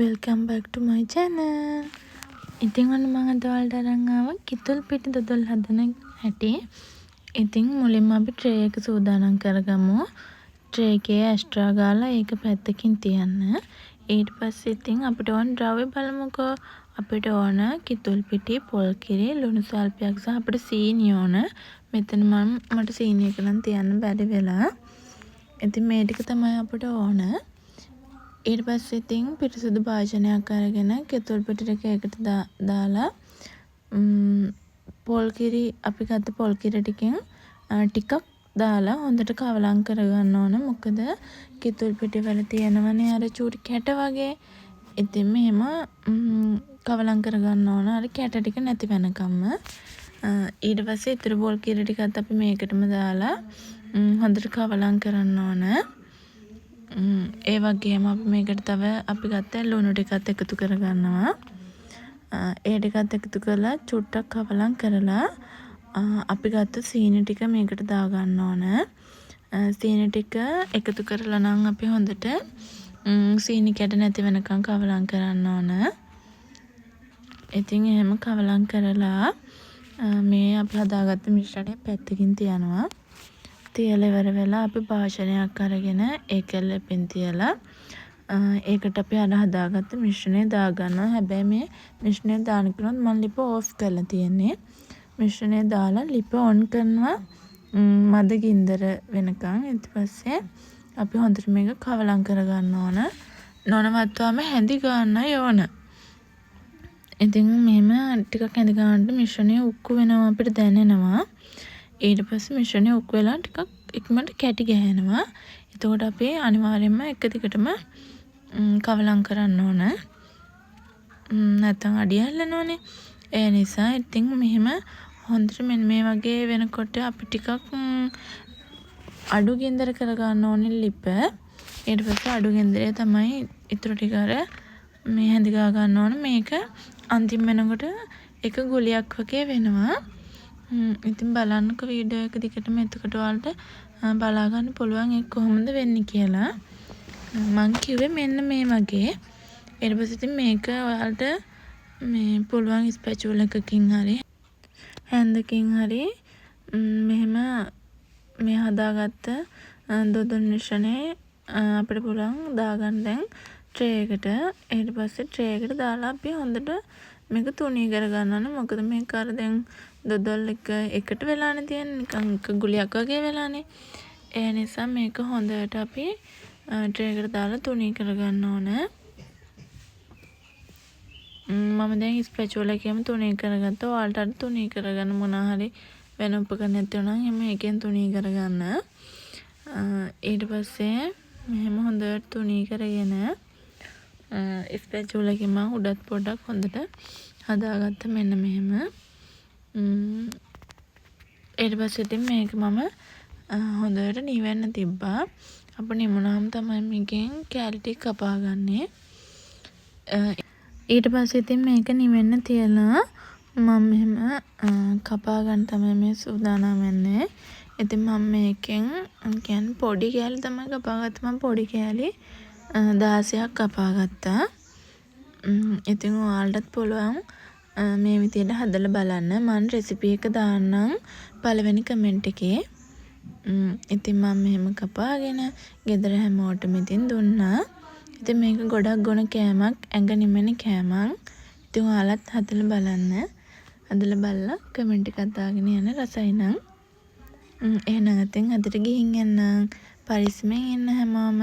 welcome back to my channel. ඉතින් ඔන්න මම අද ඔයාලට අරන් ආවා කිතුල් පිටි දොදොල් හදන හැටි. ඉතින් මුලින්ම අපි ට්‍රේ එක සූදානම් කරගමු. ට්‍රේ එකේ ඇස්ට්‍රා ගාලා ඒක පැත්තකින් තියන්න. ඊට පස්සේ ඉතින් අපිට ඕන ද්‍රව්‍ය බලමුකෝ. අපිට ඕන කිතුල් පිටි, පොල් කිරි, ලුණු සල්පයක් සහ අපිට සීනි ඕන. මෙතන මට සීනි එක නම් තියන්න බැරි වෙලා. ඉතින් මේ ටික තමයි අපිට ඕන. ඊට පස්සේ ඉතින් පිරිසිදු භාජනයක් අරගෙන කෙතුල් පිටි ටික එකට දාලා පොල් කිරි අපි ගත්ත පොල් කිරි ටිකෙන් ටිකක් දාලා හොඳට කවලම් කරගන්න ඕන. මොකද කෙතුල් පිටි වල තියෙනවනේ අර චූටි කැට වගේ. ඉතින් මෙහෙම කවලම් කරගන්න ඕන අර කැට ටික නැති වෙනකම්ම. ඊට පස්සේ ඊතර පොල් කිරි ටිකත් අපි මේකටම දාලා හොඳට කවලම් කරන්න ඕන. ඒ වගේම අපි මේකට තව අපි ගත්ත ලුණු ටිකත් එකතු කරගන්නවා. ඒ ටිකත් එකතු කරලා චුට්ටක් කවලම් කරලා අපි ගත්ත සීනි ටික මේකට දා ගන්න ඕන. සීනි ටික එකතු කරලා නම් අපි හොඳට සීනි කැට නැති වෙනකන් කවලම් කරන්න ඕන. ඉතින් එහෙම කවලම් කරලා මේ අපි හදාගත්ත මිශ්‍රණය පැත්තකින් තියනවා. තියලා ඉවර වෙලා අපි භාජනයක් අරගෙන ඒක ලෙපෙන් තියලා ඒකට අපි අර හදාගත්ත මිශ්‍රණය දා ගන්නවා. හැබැයි මේ මිශ්‍රණය දාන කෙනොත් මම ලිප ඕෆ් කරලා තියෙන්නේ. මිශ්‍රණය දාලා ලිප ඔන් කරනවා මද ගින්දර වෙනකන්. ඊට පස්සේ අපි හොඳට මේක කවලම් කරගන්න ඕන. නොනවත්වාම හැඳි ගන්න ඕන. ඉතින් මෙහෙම ටිකක් හැඳි ගන්නට මිශ්‍රණය උක්කු වෙනවා අපිට දැනෙනවා. ඊට පස්සේ මිශ්‍රණය උක්කු වෙලා ටිකක් ඉක්මනට කැටි ගහනවා. එතකොට අපි අනිවාර්යයෙන්ම එක දිගටම කවලම් කරන්න ඕන. නැත්නම් අඩිය හැලෙනවනේ. ඒ නිසා ඉතින් මෙහෙම හොඳට මෙන්න මේ වගේ වෙනකොට අපි ටිකක් අඩු ගින්දර කරගන්න ඕනේ ලිප. ඊට පස්සේ අඩු ගින්දරේ තමයි ඊටු ටික අර මේ හැඳි ගා ගන්න ඕන. මේක අන්තිම වෙනකොට එක ගුලියක් වගේ වෙනවා. ඉතින් බලන්නකෝ වීඩියෝ එක දිගටම. එතකොට ඔයාලට බලා ගන්න පුළුවන් ඒක කොහොමද වෙන්නේ කියලා. මං කිව්වේ මෙන්න මේ වගේ. ඊට පස්සේ ඉතින් මේක ඔයාලට මේ පුළුවන් ස්පැචුල එකකින් හරි හැන්දකින් හරි මෙහෙම මේ හදාගත්ත දොදොල් මිශ්‍රණය අපිට පුළුවන් දාගන්න දැන් ට්‍රේ එකට. ඊට පස්සේ ට්‍රේ එකට දාලා අපි හොඳට මේක තුනී කරගන්න ඕන. මොකද මේක අර දැන් දොදොල් එක එකට වෙලානේ තියෙන්නේ. නිකන් එක ගුලියක් වගේ වෙලානේ. ඒ නිසා මේක හොඳට අපි ට්‍රේ එකට දාලා තුනී කරගන්න ඕන. මම දැන් ස්පැචුල එකේම තුනී කරගත්තා. ඔයාලට අර තුනී කරගන්න මොනවා හරි වෙන උපකරණ නැති වුණා නම් එහම එකෙන් තුනී කරගන්න. ඊට පස්සේ මෙහෙම හොඳට තුනී කරගෙන ස්පැචුල එකේ මම උඩත් පොඩ්ඩක් හොඳට හදාගත්තා මෙන්න මෙහෙම. ඊට පස්සේ ඉතින් මේක මම හොඳට නිවෙන්න තිබ්බා. අප නිමුණාම තමයි මේකෙන් කැලි ටික කපා ගන්නේ. ඊට පස්සේ ඉතින් මේක නිවෙන්න තියලා මම මෙහෙම කපා ගන්න තමයි මේ සූදානම් වෙන්නේ. ඉතින් මම මේකෙන් කියන්නේ පොඩි කැලි තමයි කපාගත්තේ. මම පොඩි කැලි 16ක් කපා ගත්තා. ඉතින් ඔයාලටත් පුළුවන් මේ විදිහට හදලා බලන්න. මම රෙසිපි එක දාන්නම් පළවෙනි කමෙන්ට් එකේ. ඉතින් මම මෙහෙම කපාගෙන ගෙදර හැමෝටම ඉතින් දුන්නා. ඉතින් මේක ගොඩක් ගොන කෑමක්, ඇඟ නිමෙන කෑමක්. ඉතින් ඔයාලත් හදලා බලන්න. හදලා බලලා කමෙන්ට් එකක් දාගෙන යන්න රසයි නම්. එහෙනම් ඉතින් අදට ගිහින් එන්නම්. පරිස්සමෙන් ඉන්න හැමෝම.